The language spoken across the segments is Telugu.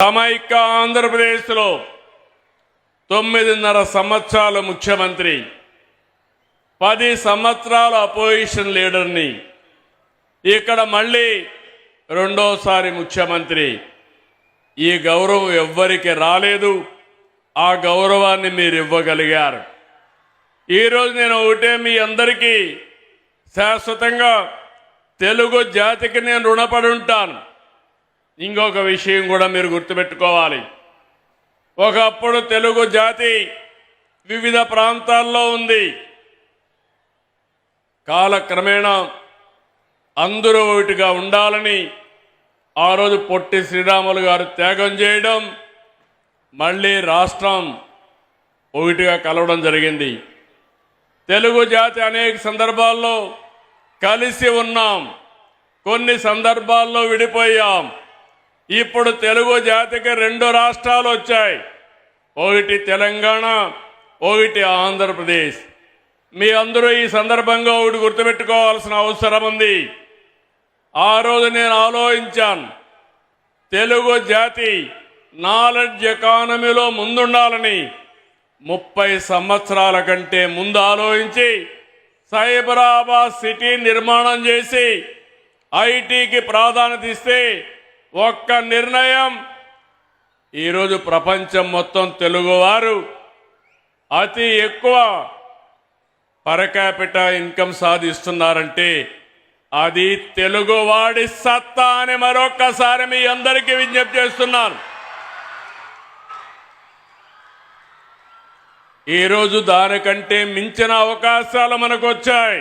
సమైక్య ఆంధ్రప్రదేశ్లో 9.5 సంవత్సరాల ముఖ్యమంత్రి, 10 సంవత్సరాల అపోజిషన్ లీడర్ని, ఇక్కడ మళ్ళీ రెండోసారి ముఖ్యమంత్రి. ఈ గౌరవం ఎవ్వరికి రాలేదు. ఆ గౌరవాన్ని మీరు ఇవ్వగలిగారు. ఈరోజు నేను ఒకటే మీ అందరికీ శాశ్వతంగా తెలుగు జాతికి నేను రుణపడి ఉంటాను. ఇంకొక విషయం కూడా మీరు గుర్తుపెట్టుకోవాలి. ఒకప్పుడు తెలుగు జాతి వివిధ ప్రాంతాల్లో ఉంది. కాలక్రమేణా అందరూ ఒకటిగా ఉండాలని ఆ రోజు పొట్టి శ్రీరాములు గారు త్యాగం చేయడం, మళ్ళీ రాష్ట్రం ఒకటిగా కలవడం జరిగింది. తెలుగు జాతి అనేక సందర్భాల్లో కలిసి ఉన్నాం, కొన్ని సందర్భాల్లో విడిపోయాం. ఇప్పుడు తెలుగు జాతికి 2 రాష్ట్రాలు వచ్చాయి, ఒకటి తెలంగాణ, ఒకటి ఆంధ్రప్రదేశ్. మీ అందరూ ఈ సందర్భంగా ఒకటి గుర్తుపెట్టుకోవాల్సిన అవసరం ఉంది. ఆ రోజు నేను ఆలోచించాను, తెలుగు జాతి నాలెడ్జ్ ఎకానమీలో ముందుండాలని 30 సంవత్సరాల కంటే ముందు ఆలోచించి సైబరాబాద్ సిటీ నిర్మాణం చేసి ఐటీకి ప్రాధాన్యత ఇస్తే ఒక్క నిర్ణయం, ఈరోజు ప్రపంచం మొత్తం తెలుగువారు అతి ఎక్కువ పర్ క్యాపిటా ఇన్కమ్ సాధిస్తున్నారంటే అది తెలుగువాడి సత్తా అని మరొక్కసారి మీ అందరికీ విజ్ఞప్తి చేస్తున్నాను. ఈరోజు దానికంటే మించిన అవకాశాలు మనకు వచ్చాయి.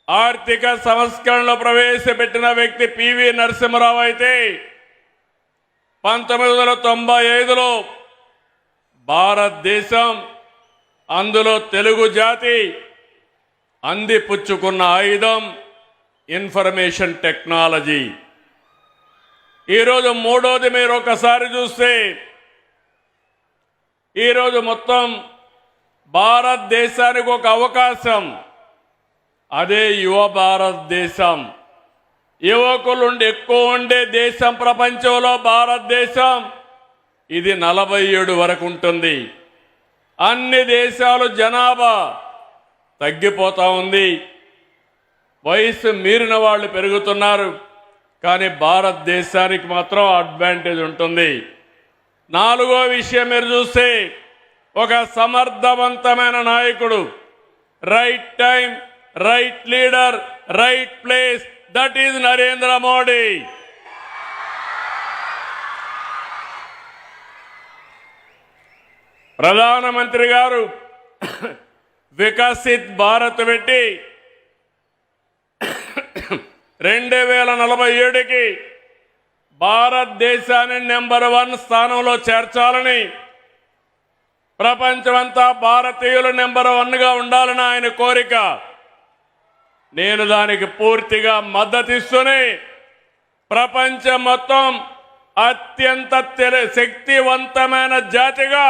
ఆర్థిక సంస్కరణలు ప్రవేశపెట్టిన వ్యక్తి పివి నరసింహరావు అయితే 1995లో భారతదేశం, అందులో తెలుగు జాతి అందిపుచ్చుకున్న ఆయుధం ఇన్ఫర్మేషన్ టెక్నాలజీ. ఈరోజు మూడోది మీరు ఒకసారి చూస్తే, ఈరోజు మొత్తం భారతదేశానికి ఒక అవకాశం, అదే యువ భారతదేశం. యువకులు ఎక్కువ ఉండే దేశం ప్రపంచంలో భారతదేశం. ఇది 47 వరకు ఉంటుంది. అన్ని దేశాలు జనాభా తగ్గిపోతా ఉంది, వయసు మీరిన వాళ్ళు పెరుగుతున్నారు. కానీ భారతదేశానికి మాత్రం అడ్వాంటేజ్ ఉంటుంది. 4వ విషయం మీరు చూస్తే, ఒక సమర్థవంతమైన నాయకుడు, right time, right leader, right place, that is Narendra Modi. ప్రధానమంత్రి గారు వికసిత్ భారత్ పెట్టి 2047కి భారతదేశాన్ని నెంబర్ 1 స్థానంలో చేర్చాలని, ప్రపంచమంతా భారతీయులు నెంబర్ 1గా ఉండాలని ఆయన కోరిక. నేను దానికి పూర్తిగా మద్దతిస్తూనే ప్రపంచం మొత్తం అత్యంత శక్తివంతమైన జాతిగా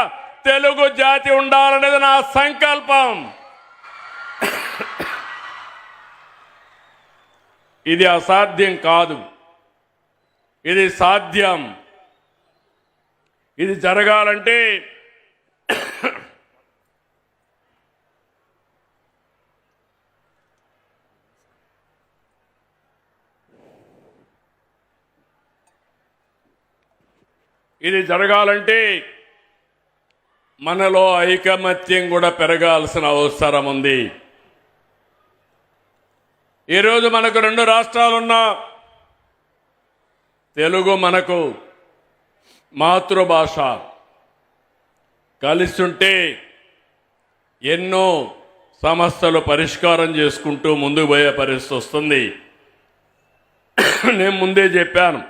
తెలుగు జాతి ఉండాలనేది నా సంకల్పం. ఇది అసాధ్యం కాదు, ఇది సాధ్యం. ఇది జరగాలంటే మనలో ఐకమత్యం కూడా పెరగాల్సిన అవసరం ఉంది. ఈరోజు మనకు 2 రాష్ట్రాలున్నా తెలుగు మనకు మాతృభాష. కలిసుంటే ఎన్నో సమస్యలు పరిష్కారం చేసుకుంటూ ముందుకు పోయే పరిస్థితి వస్తుంది. నేను ముందే చెప్పాను,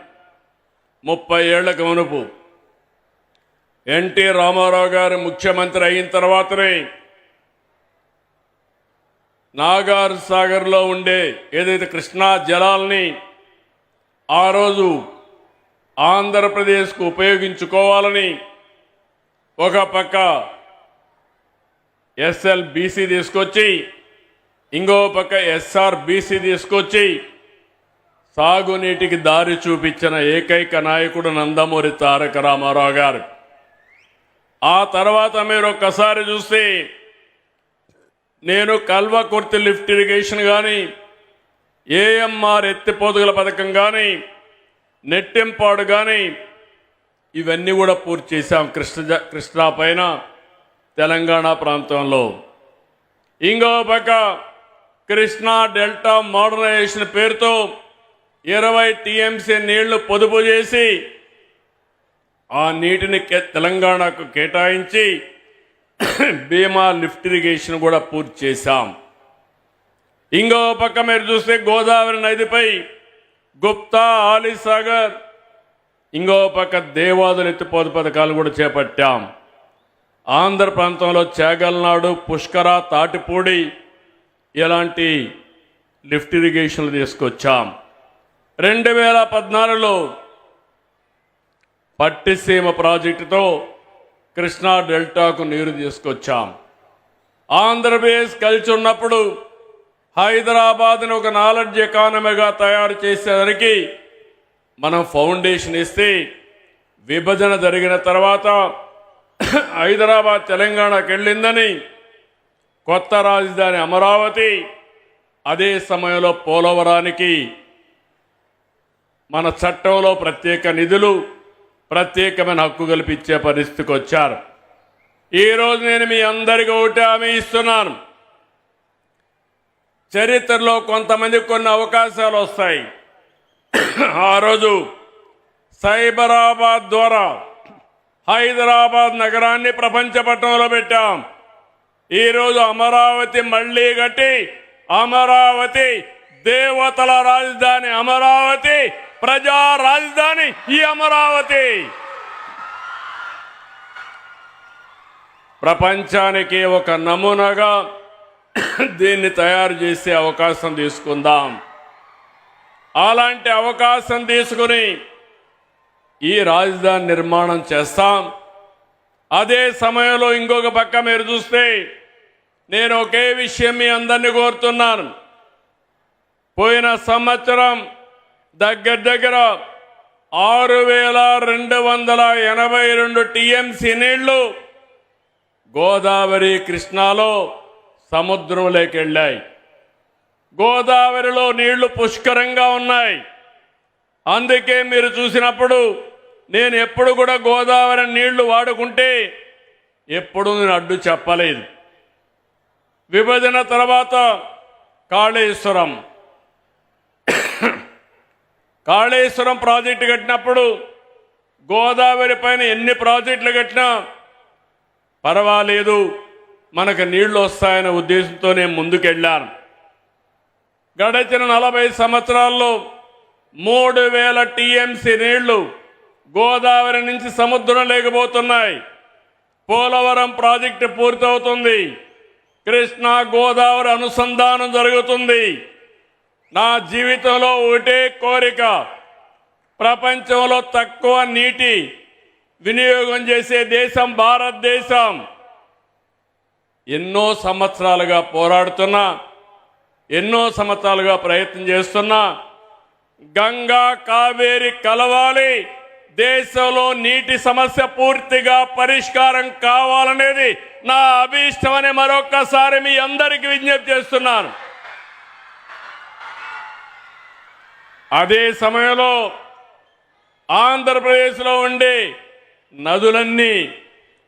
30 ఏళ్లకు మునుపు ఎన్టీ రామారావు గారు ముఖ్యమంత్రి అయిన తర్వాతనే నాగార్ సాగర్లో ఉండే ఏదైతే కృష్ణా జలాల్ని ఆ రోజు ఆంధ్రప్రదేశ్కు ఉపయోగించుకోవాలని ఒక పక్క ఎస్ఎల్బీసీ తీసుకొచ్చి, ఇంకో పక్క ఎస్ఆర్బీసీ తీసుకొచ్చి సాగునీటికి దారి చూపించిన ఏకైక నాయకుడు నందమూరి తారక రామారావు గారు. ఆ తర్వాత మీరు ఒక్కసారి చూస్తే నేను కల్వకుర్తి లిఫ్ట్ ఇరిగేషన్ కానీ, ఏఎంఆర్ ఎత్తిపోతుగల పథకం కానీ, నెట్టింపాడు కానీ ఇవన్నీ కూడా పూర్తి చేశాం కృష్ణా పైన తెలంగాణ ప్రాంతంలో. ఇంకో పక్క కృష్ణా డెల్టా మోడర్నైజేషన్ పేరుతో 20 టీఎంసీ నీళ్లు పొదుపు చేసి ఆ నీటిని తెలంగాణకు కేటాయించి భీమా లిఫ్ట్ ఇరిగేషన్ కూడా పూర్తి చేశాం. ఇంకో పక్క మీరు చూస్తే గోదావరి నదిపై గుప్తా, ఆలీసాగర్, ఇంకో పక్క దేవాదులు ఎత్తిపోతు పథకాలు కూడా చేపట్టాం. ఆంధ్ర ప్రాంతంలో చేగల్నాడు, పుష్కర, తాటిపూడి ఇలాంటి లిఫ్ట్ ఇరిగేషన్లు తీసుకొచ్చాం. 2014లో పట్టిసీమ ప్రాజెక్టుతో కృష్ణా డెల్టాకు నీరు తీసుకొచ్చాం. ఆంధ్రప్రదేశ్ కలిసి ఉన్నప్పుడు హైదరాబాద్ని ఒక నాలెడ్జ్ ఎకానమీగా తయారు చేసేదానికి మనం ఫౌండేషన్ ఇస్తే, విభజన జరిగిన తర్వాత హైదరాబాద్ తెలంగాణకు వెళ్ళిందని కొత్త రాజధాని అమరావతి, అదే సమయంలో పోలవరానికి మన చట్టంలో ప్రత్యేక నిధులు, ప్రత్యేకమైన హక్కు కల్పించే పరిస్థితికి వచ్చారు. ఈరోజు నేను మీ అందరికీ ఒకటి హామీ ఇస్తున్నాను. చరిత్రలో కొంతమందికి కొన్ని అవకాశాలు వస్తాయి. ఆ రోజు సైబరాబాద్ ద్వారా హైదరాబాద్ నగరాన్ని ప్రపంచ పట్టణంలో పెట్టాం. ఈరోజు అమరావతి మళ్లీ కట్టి, అమరావతి దేవతల రాజధాని, అమరావతి ప్రజా రాజధాని ఈ అమరావతి. ప్రపంచానికి ఒక నమూనాగా దీన్ని తయారు చేసే అవకాశం తీసుకుందాం. అలాంటి అవకాశం తీసుకుని ఈ రాజధాని నిర్మాణం చేస్తాం. అదే సమయంలో ఇంకొక పక్క మీరు చూస్తే నేను ఒకే విషయం మీ అందరినీ కోరుతున్నాను. పోయిన సంవత్సరం దగ్గర 6,282 టీఎంసీ నీళ్లు గోదావరి, కృష్ణాలో సముద్రంలోకి వెళ్ళాయి. గోదావరిలో నీళ్లు పుష్కరంగా ఉన్నాయి. అందుకే మీరు చూసినప్పుడు నేను ఎప్పుడు కూడా గోదావరి నీళ్లు వాడుకుంటే ఎప్పుడు నేను అడ్డు చెప్పలేదు. విభజన తర్వాత కాళేశ్వరం ప్రాజెక్టు కట్టినప్పుడు గోదావరి పైన ఎన్ని ప్రాజెక్టులు కట్టినా పర్వాలేదు, మనకు నీళ్లు వస్తాయనే ఉద్దేశంతో నేను ముందుకెళ్ళాను. గడిచిన 40 సంవత్సరాల్లో 3,000 టీఎంసీ నీళ్లు గోదావరి నుంచి సముద్రం లేకపోతున్నాయి. పోలవరం ప్రాజెక్టు పూర్తవుతుంది. కృష్ణా గోదావరి అనుసంధానం జరుగుతుంది. నా జీవితంలో ఒకటే కోరిక, ప్రపంచంలో తక్కువ నీటి వినియోగం చేసే దేశం భారతదేశం. ఎన్నో సంవత్సరాలుగా పోరాడుతున్నా, ఎన్నో సంవత్సరాలుగా ప్రయత్నం చేస్తున్నా, గంగా కావేరి కలవాలి, దేశంలో నీటి సమస్య పూర్తిగా పరిష్కారం కావాలనేది నా అభీష్టమని మరొక్కసారి మీ అందరికీ విజ్ఞప్తి చేస్తున్నాను. అదే సమయంలో ఆంధ్రప్రదేశ్లో ఉండే నదులన్నీ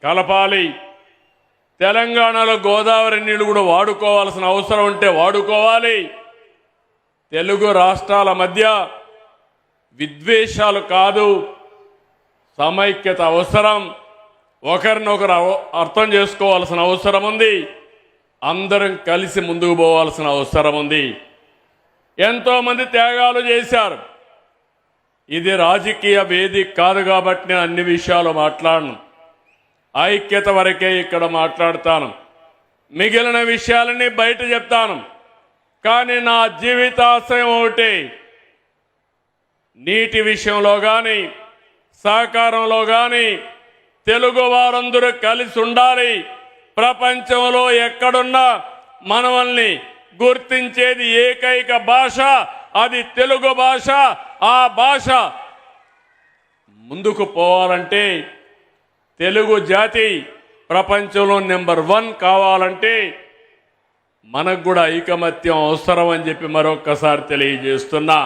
కలపాలి. తెలంగాణలో గోదావరి నీళ్లు కూడా వాడుకోవాల్సిన అవసరం ఉంటే వాడుకోవాలి. తెలుగు రాష్ట్రాల మధ్య విద్వేషాలు కాదు, సమైక్యత అవసరం. ఒకరినొకరు అర్థం చేసుకోవాల్సిన అవసరం ఉంది. అందరం కలిసి ముందుకు పోవాల్సిన అవసరం ఉంది. ఎంతోమంది త్యాగాలు చేశారు. ఇది రాజకీయ వేదిక కాదు కాబట్టి నేను అన్ని విషయాలు మాట్లాడను. ఐక్యత వరకే ఇక్కడ మాట్లాడతాను. మిగిలిన విషయాలన్నీ బయట చెప్తాను. కానీ నా జీవితాశయం ఒకటి, నీటి విషయంలో కానీ, సహకారంలో కానీ తెలుగు వారందరూ కలిసి ఉండాలి. ప్రపంచంలో ఎక్కడున్నా మనల్ని గుర్తించేది ఏకైక భాష అది తెలుగు భాష. ఆ భాష ముందుకు పోవాలంటే, తెలుగు జాతి ప్రపంచంలో నెంబర్ 1 కావాలంటే మనకు కూడా ఐకమత్యం అవసరం అని చెప్పి మరొక్కసారి తెలియజేస్తున్నా.